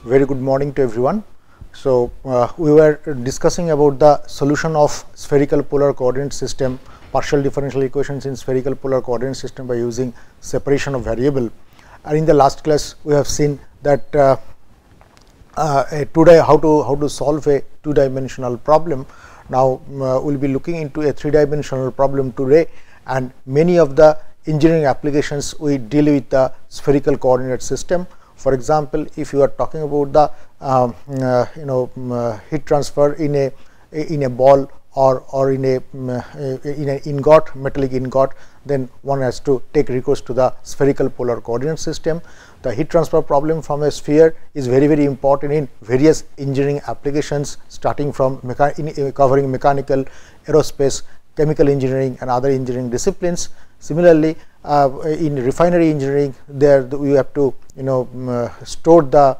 Very good morning to everyone. So, we were discussing about the solution of spherical polar coordinate system, partial differential equations in spherical polar coordinate system by using separation of variable. And in the last class, we have seen that how to solve a two-dimensional problem. Now, we will be looking into a three-dimensional problem today, and many of the engineering applications we deal with the spherical coordinate system. For example, if you are talking about the heat transfer in a ball or in an ingot, metallic ingot, then one has to take recourse to the spherical polar coordinate system. The heat transfer problem from a sphere is very important in various engineering applications, starting from covering mechanical, aerospace, chemical engineering and other engineering disciplines. Similarly, in refinery engineering, there we have to store the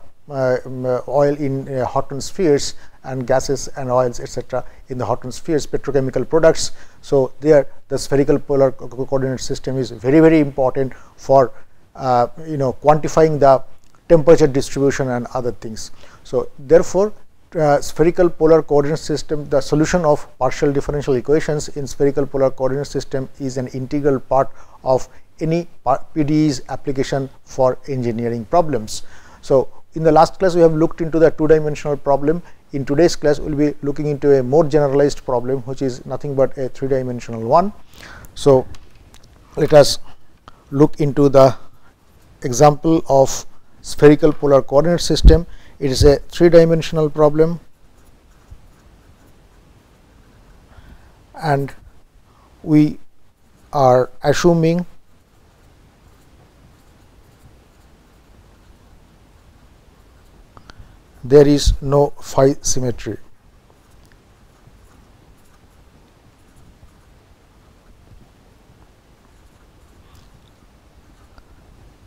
oil in Horton spheres and gases and oils, etc., in the Horton spheres, petrochemical products. So, there the spherical polar coordinate system is very important for quantifying the temperature distribution and other things. So, therefore, spherical polar coordinate system, the solution of partial differential equations in spherical polar coordinate system is an integral part of any PDE's application for engineering problems. So, in the last class we have looked into the two-dimensional problem. In today's class we will be looking into a more generalized problem, which is nothing but a three-dimensional one. So, let us look into the example of spherical polar coordinate system. It is a three-dimensional problem, and we are assuming there is no phi symmetry.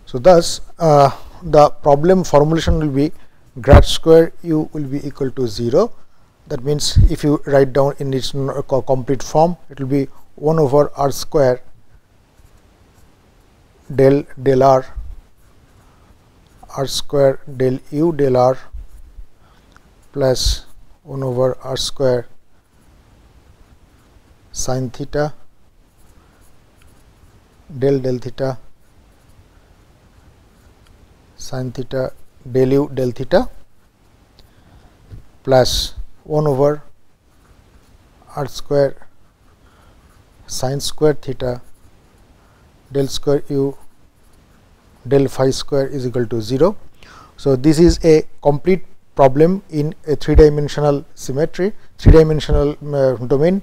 So, thus the problem formulation will be grad square u will be equal to 0. That means, if you write down in its complete form, it will be 1 over r square del r square del u del r plus 1 over r square sin theta del theta sin theta del u del theta plus 1 over r square sin square theta del square u del phi square is equal to 0. So, this is a complete problem in a three-dimensional symmetry, three-dimensional domain,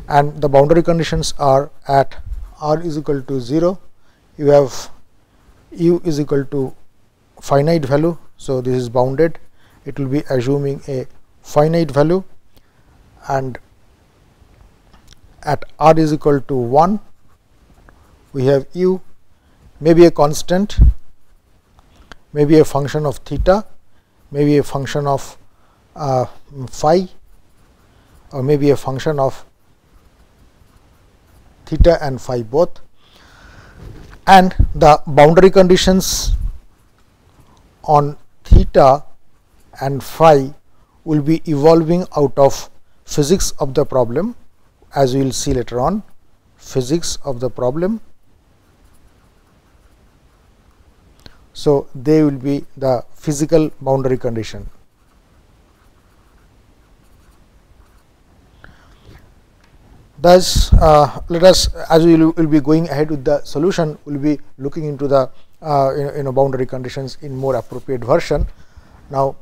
and the boundary conditions are at r is equal to 0, you have u is equal to finite value. So, this is bounded, it will be assuming a finite value, and at r is equal to 1 we have u, maybe a constant, maybe a function of theta, maybe a function of phi, or maybe a function of theta and phi both, and the boundary conditions on theta and phi will be evolving out of physics of the problem, as we will see later on, physics of the problem. So, they will be the physical boundary condition. Thus, let us, as we will be going ahead with the solution, we will be looking into the boundary conditions in more appropriate version. Now,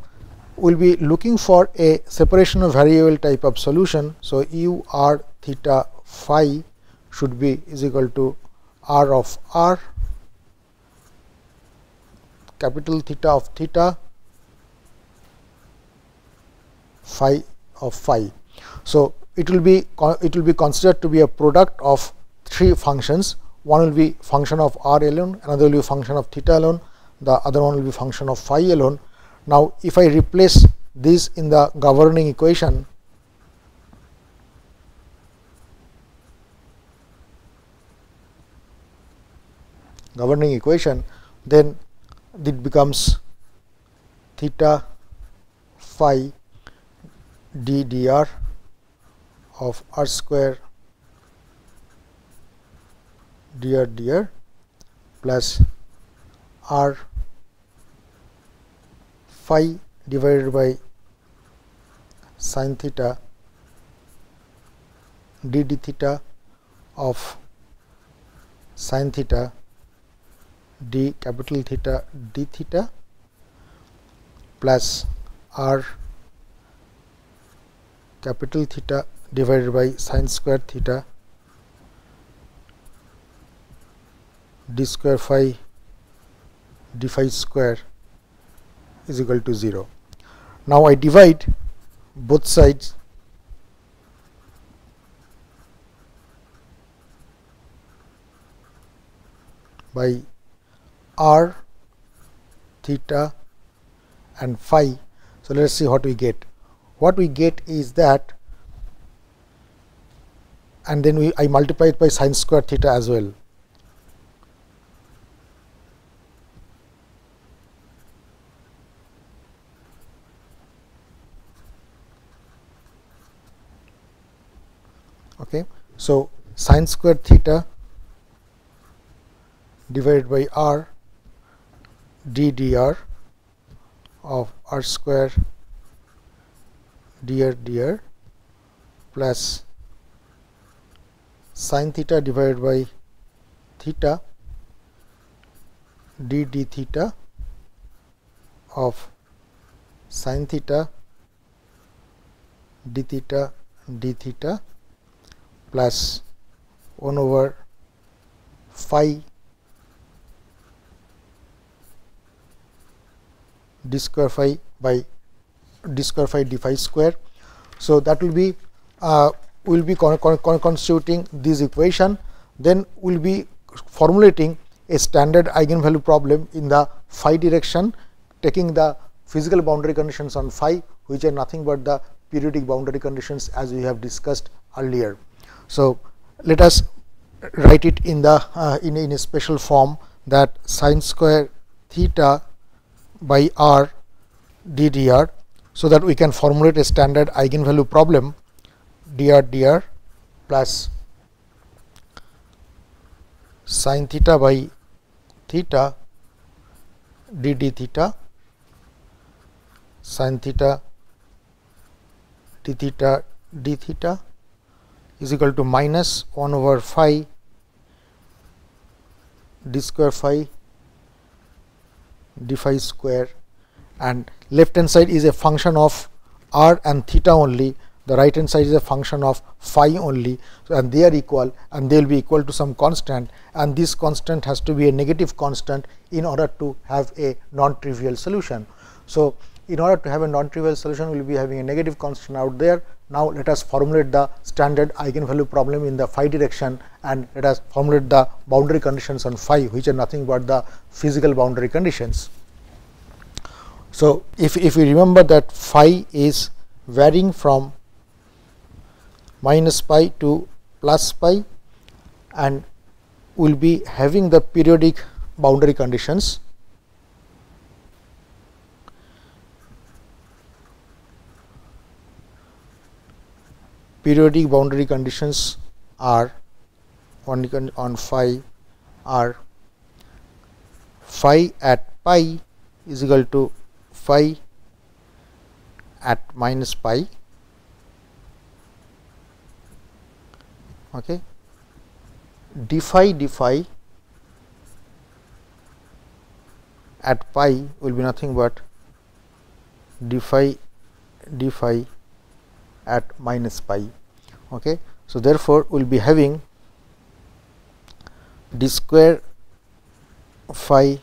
we will be looking for a separation of variable type of solution. So, u r theta phi should be is equal to r of r, capital theta of theta, phi of phi. So, it will be considered to be a product of three functions. One will be function of r alone, another will be function of theta alone, the other one will be function of phi alone. Now, if I replace this in the governing equation, then it becomes theta phi d dr of r square dr plus r phi divided by sin theta d d theta of sin theta d capital theta d theta plus r capital theta divided by sin square theta d square phi d phi square is equal to 0. Now I divide both sides by r, theta and phi. So let us see what we get. What we get is that, and then I multiply it by sin square theta as well. Okay, so sin square theta divided by r d dr of r square dr plus sin theta divided by theta d d theta of sin theta d theta d theta plus 1 over phi d square phi by d square phi d phi square. So that will be constituting this equation. Then we will be formulating a standard eigenvalue problem in the phi direction, taking the physical boundary conditions on phi, which are nothing but the periodic boundary conditions as we have discussed earlier. So let us write it in the in a special form, that sin square theta by r d dr, so that we can formulate a standard eigenvalue problem dr plus sin theta by theta d d theta sin theta d theta d theta is equal to minus 1 over phi d square phi d phi square, and left hand side is a function of r and theta only, the right hand side is a function of phi only. So, and they are equal, and they will be equal to some constant, and this constant has to be a negative constant in order to have a non-trivial solution. So, in order to have a non-trivial solution, we will be having a negative constant out there. Now, let us formulate the standard eigenvalue problem in the phi direction, and let us formulate the boundary conditions on phi, which are nothing but the physical boundary conditions. So, if we remember that phi is varying from minus pi to plus pi, and we will be having the periodic boundary conditions. Periodic boundary conditions are on phi are phi at pi is equal to phi at minus pi. Okay. d phi at pi will be nothing but d phi at minus pi. Okay. So, therefore, we will be having d square phi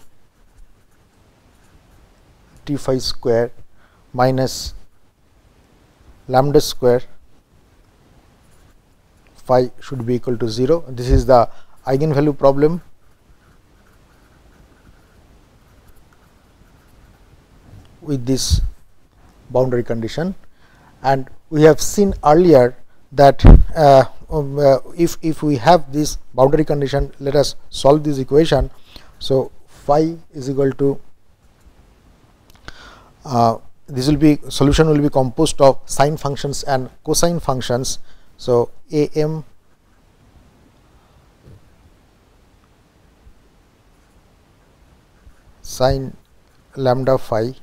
d phi square minus lambda square phi should be equal to 0. This is the eigenvalue problem. With this boundary condition, and we have seen earlier that if we have this boundary condition, let us solve this equation. So, phi is equal to this will be solution will be composed of sine functions and cosine functions. So am sine lambda phi,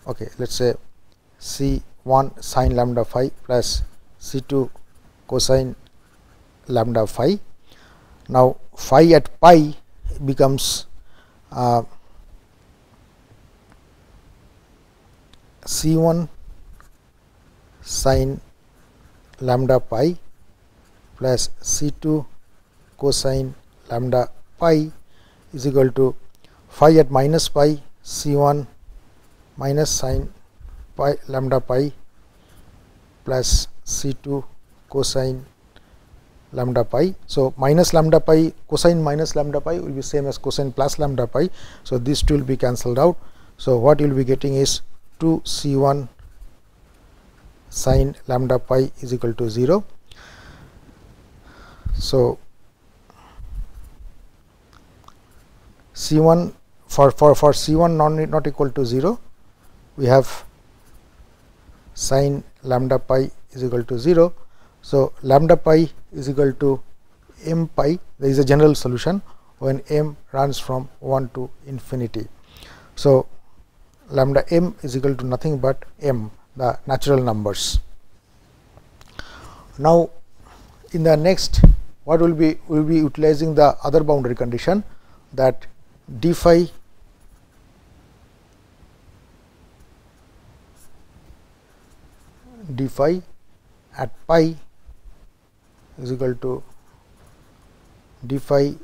okay, let's say C1 sine lambda phi plus C2 cosine lambda phi. Now phi at pi becomes C1 sine lambda pi plus C2 cosine lambda pi is equal to phi at minus pi C1 minus sine pi lambda pi plus C2 cosine lambda pi. So minus lambda pi, cosine minus lambda pi will be same as cosine plus lambda pi. So these two will be cancelled out. So what you will be getting is 2 C1 sine lambda pi is equal to 0. So C1 for C1 not equal to 0, we have sine lambda pi is equal to 0. So lambda pi is equal to m pi. There is a general solution when m runs from 1 to infinity. So lambda m is equal to nothing but m, the natural numbers. Now in the next, what will be utilizing the other boundary condition, that d phi at pi is equal to d phi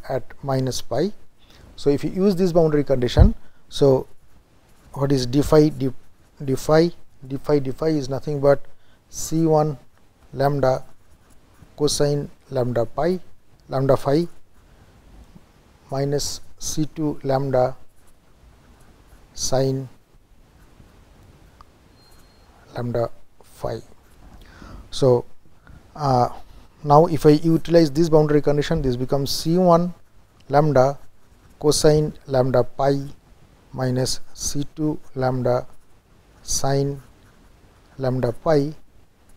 at minus pi. So if you use this boundary condition, so what is d phi? D phi is nothing but C1 lambda cosine lambda phi minus C2 lambda sine lambda phi. So now if I utilize this boundary condition, this becomes C1 lambda cosine lambda pi minus C2 lambda sine lambda pi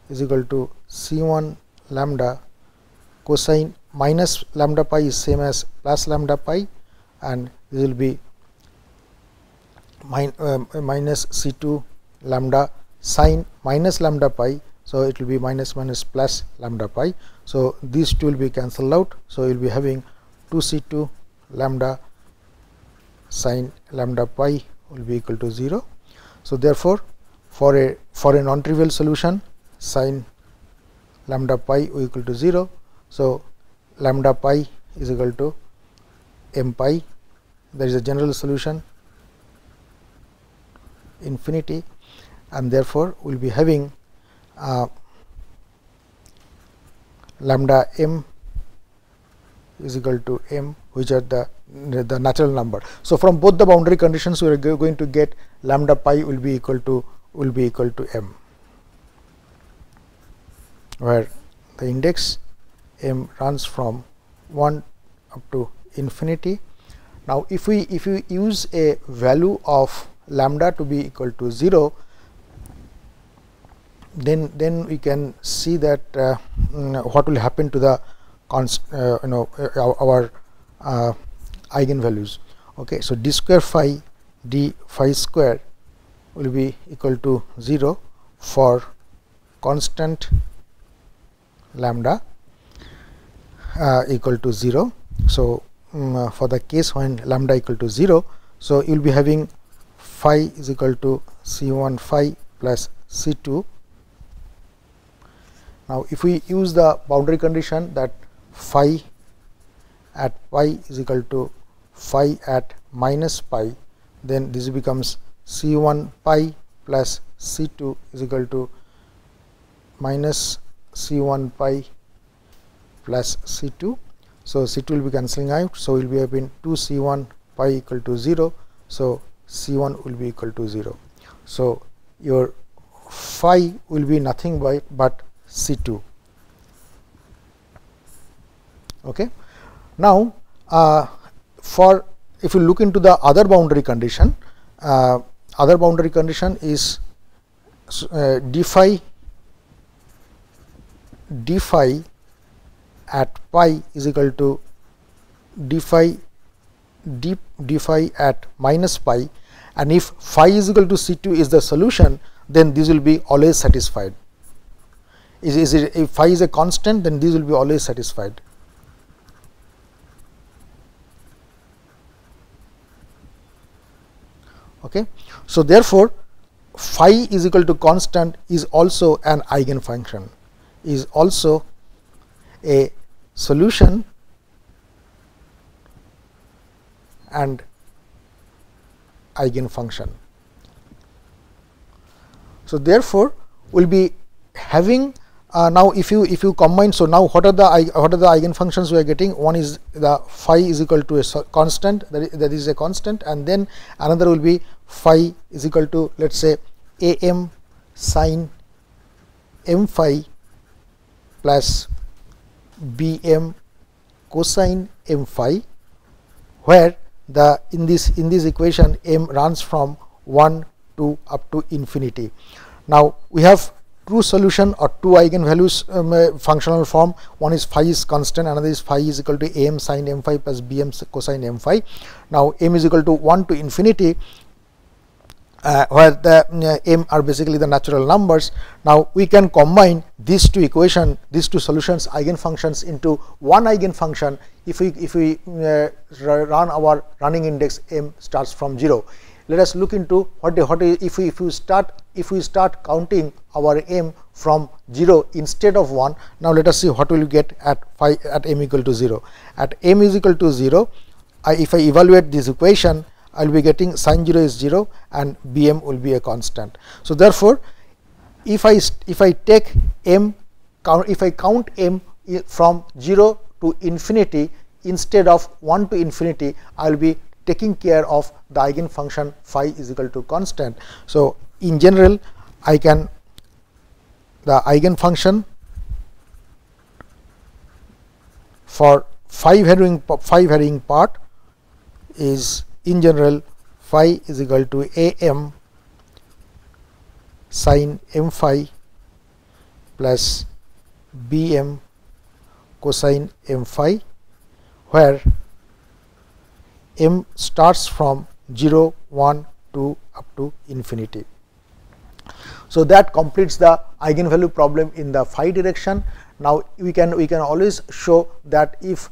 is equal to C1 lambda cosine minus lambda pi is same as plus lambda pi, and this will be minus C2 lambda sine minus lambda pi. So it will be minus plus lambda pi. So these two will be cancelled out. So you will be having 2C2 lambda sine lambda pi will be equal to 0. So therefore for a non-trivial solution, sine lambda pi will equal to 0. So lambda pi is equal to m pi. There is a general solution infinity, and therefore we will be having lambda m is equal to m, which are the natural number. So from both the boundary conditions, we are going to get lambda pi will be equal to m, where the index m runs from 1 up to infinity. Now if we use a value of lambda to be equal to 0, then we can see that what will happen to the our eigenvalues. Okay, so d square phi d phi square will be equal to 0 for constant lambda equal to 0. So for the case when lambda equal to 0, so you will be having phi is equal to C1 phi plus C2. Now if we use the boundary condition that phi at pi is equal to phi at minus pi, then this becomes C1 pi plus C2 is equal to minus C1 pi plus C2. So C2 will be cancelling out, so we will be having 2 C1 pi equal to 0. So C1 will be equal to 0. So your phi will be nothing but C2. Okay. Now for if you look into the other boundary condition, other boundary condition is d phi at pi is equal to d phi at minus pi, and if phi is equal to C2 is the solution, then this will be always satisfied. Is it, if phi is a constant, then this will be always satisfied. Okay. So therefore, phi is equal to constant is also an eigenfunction, is also a solution and eigenfunction. So therefore, we will be having now if you combine. So now what are the eigenfunctions we are getting? One is the phi is equal to a constant, that is a constant, and then another will be phi is equal to, let us say, am sin m phi plus bm cosine m phi, where the in this equation m runs from 1 to up to infinity. Now we have two solution or two eigenvalues functional form. One is phi is constant, another is phi is equal to am sin m phi plus bm cosine m phi. Now m is equal to 1 to infinity, where the m are basically the natural numbers. Now we can combine these two equation, these two solutions eigenfunctions into one eigenfunction if we run our running index m starts from 0. Let us look into what if we start counting our m from 0 instead of 1. Now let us see what will you get at m equal to 0. At m is equal to 0, if I evaluate this equation, I will be getting sin 0 is 0 and bm will be a constant. So therefore, if I take m, if I count m from 0 to infinity instead of 1 to infinity, I will be taking care of the eigenfunction phi is equal to constant. So in general, I can, the eigenfunction for phi varying part is, in general, phi is equal to am sin m phi plus bm cosine m phi, where m starts from 0, 1, 2 up to infinity. So that completes the eigenvalue problem in the phi direction. Now we can always show that if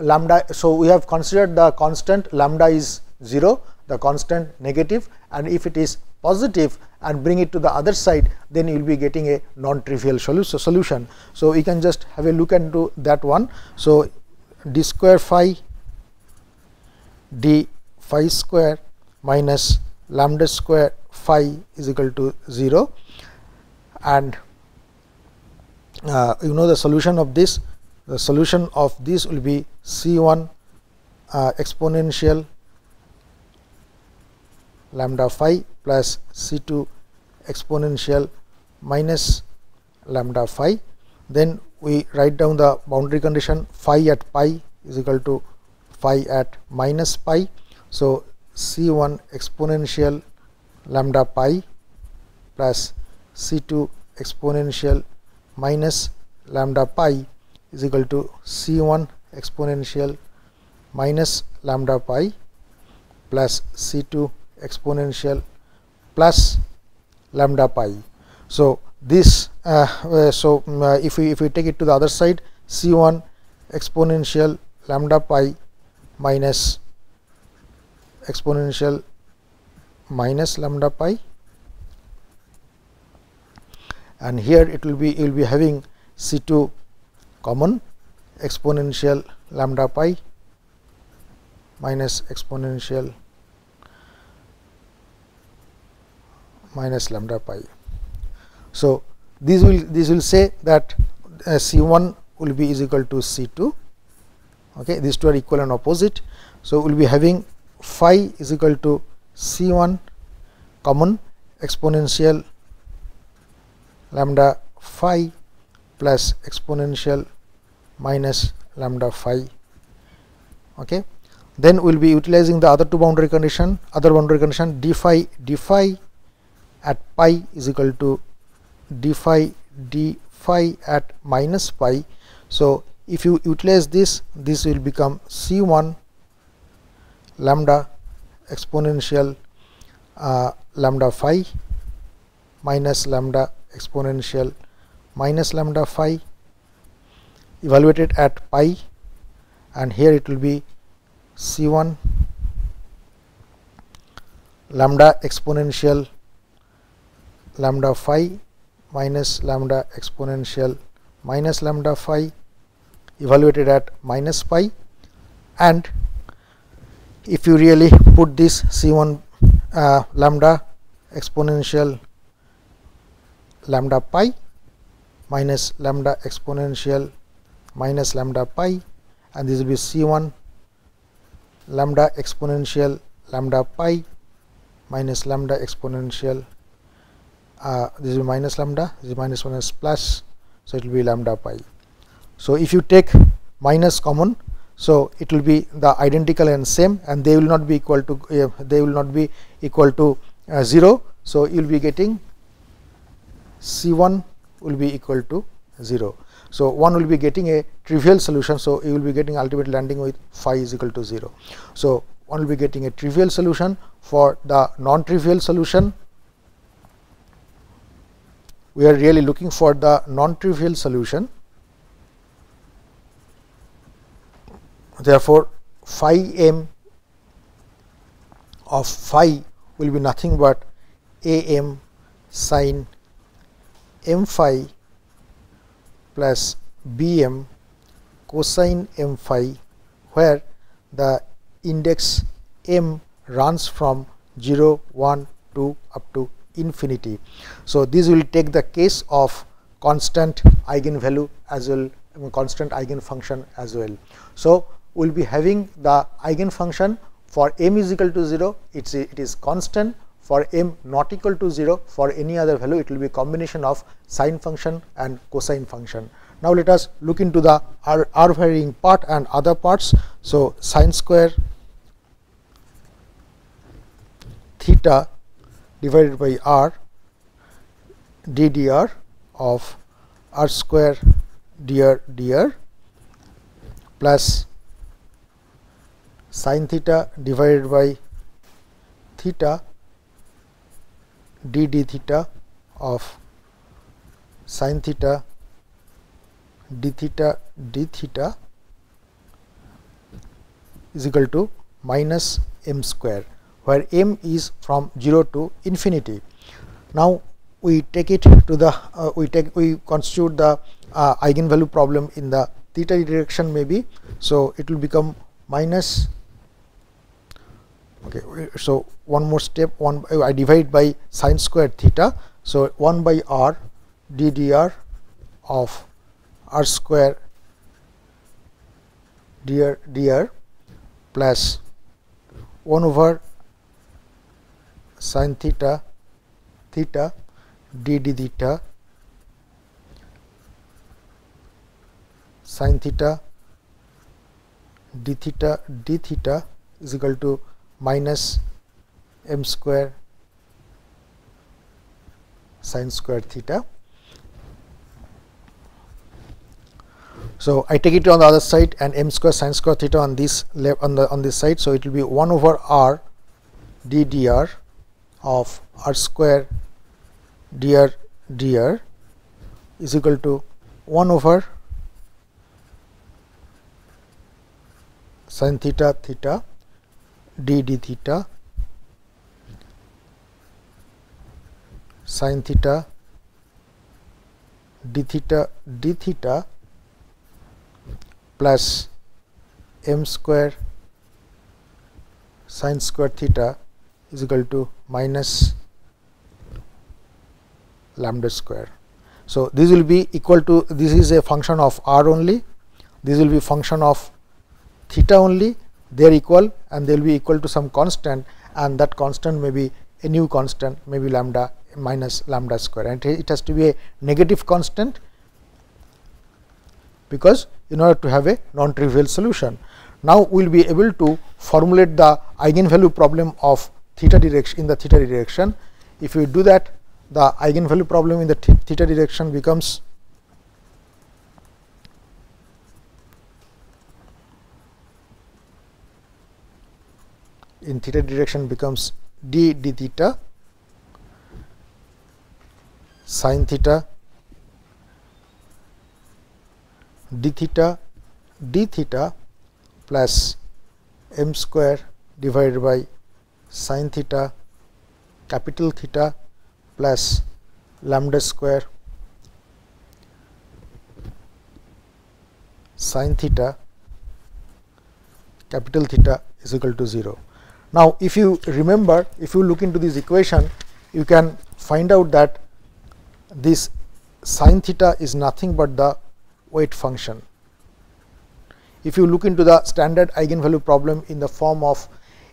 lambda, so we have considered the constant lambda is 0, the constant negative, and if it is positive and bring it to the other side, then you will be getting a non-trivial solution. So we can just have a look into that one. So d square phi d phi square minus lambda square phi is equal to 0, and you know the solution of this. The solution of this will be C1 exponential lambda phi plus C2 exponential minus lambda phi. Then we write down the boundary condition phi at pi is equal to phi at minus pi. So C1 exponential lambda pi plus C2 exponential minus lambda pi is equal to C1 exponential minus lambda pi plus C2 exponential plus lambda pi. So this if we take it to the other side, C1 exponential lambda pi minus exponential minus lambda pi, and here it will be, you will be having C2 common, exponential lambda pi minus exponential minus lambda pi. So this will say that C1 will be is equal to C2. Okay, these two are equal and opposite. So we will be having phi is equal to C1 common exponential lambda phi plus exponential minus lambda phi. Okay. Then we will be utilizing the other two boundary condition, d phi at pi is equal to d phi at minus pi. So if you utilize this will become C1 lambda exponential lambda phi minus lambda exponential minus lambda phi evaluated at pi, and here it will be C1 lambda exponential lambda phi minus lambda exponential minus lambda phi evaluated at minus pi. And if you really put this C1 lambda exponential lambda pi minus lambda exponential minus lambda pi, and this will be C1 lambda exponential lambda pi minus lambda exponential this is minus lambda, this is minus plus, so it will be lambda pi. So if you take minus common, so it will be the identical and same, and they will not be equal to 0. So you will be getting C1 will be equal to 0. So one will be getting a trivial solution, so you will be getting ultimate landing with phi is equal to 0. So one will be getting a trivial solution. For the non-trivial solution, we are really looking for the non-trivial solution. Therefore, phi m of phi will be nothing but am sin m phi plus bm cosine m phi, where the index m runs from 0, 1, 2 up to infinity. So this will take the case of constant eigenvalue as well, constant eigenfunction as well. So we will be having the eigenfunction for m is equal to 0, it is constant. For m not equal to 0, for any other value it will be a combination of sine function and cosine function. Now let us look into the r varying part and other parts. So sine square theta divided by r d dr of r square dr plus sin theta divided by theta d d theta of sin theta d theta is equal to minus m square, where m is from 0 to infinity. Now we take it to the we constitute the eigenvalue problem in the theta direction maybe. So it will become minus. Okay, so one more step, I divide by sine square theta. So 1 by r d dr of r square dr plus 1 over sin theta d d theta sin theta d theta is equal to minus m square sin square theta. So I take it on the other side, and m square sin square theta on this on this side. So it will be 1 over r d dr of r square dr is equal to 1 over sin theta d d theta sin theta d theta plus m square sin square theta is equal to minus lambda square. So this will be equal to, this is a function of r only, this will be function of theta only, they are equal and they will be equal to some constant, and that constant may be a new constant, maybe lambda minus lambda square, and it has to be a negative constant, because in order to have a non-trivial solution. Now we will be able to formulate the eigenvalue problem of theta direction in the theta direction. If we do that, the eigenvalue problem in the theta direction becomes d d theta sin theta d theta plus m square divided by sin theta capital theta plus lambda square sin theta capital theta is equal to 0. Now, if you remember, if you look into this equation, you can find out that this sin theta is nothing but the weight function. If you look into the standard eigenvalue problem in the form of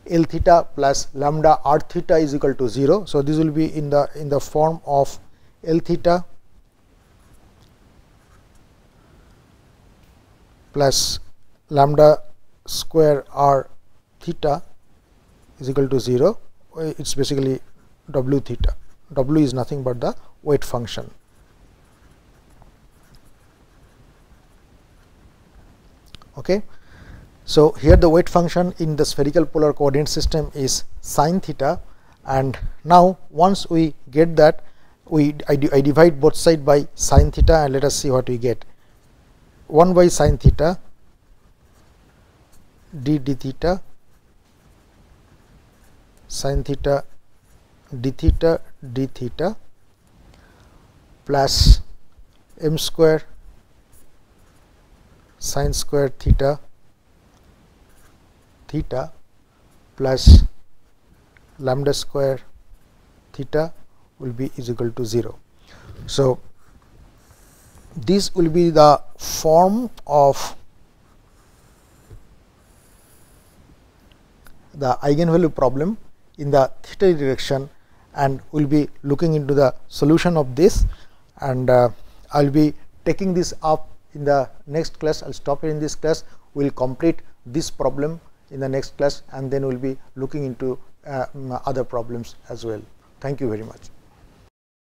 L theta plus lambda r theta is equal to 0. So, this will be in the form of L theta plus lambda square r theta is equal to 0. It is basically w theta. W is nothing but the weight function. Okay. So, here the weight function in the spherical polar coordinate system is sin theta, and now once we get that, I divide both sides by sin theta and let us see what we get. 1 by sin theta d d theta sin theta d theta plus m square sin square theta plus lambda square theta will be is equal to 0. So, this will be the form of the eigenvalue problem in the theta direction, and we will be looking into the solution of this, and I will be taking this up in the next class. I will stop here in this class. We will complete this problem in the next class, and then we will be looking into other problems as well. Thank you very much.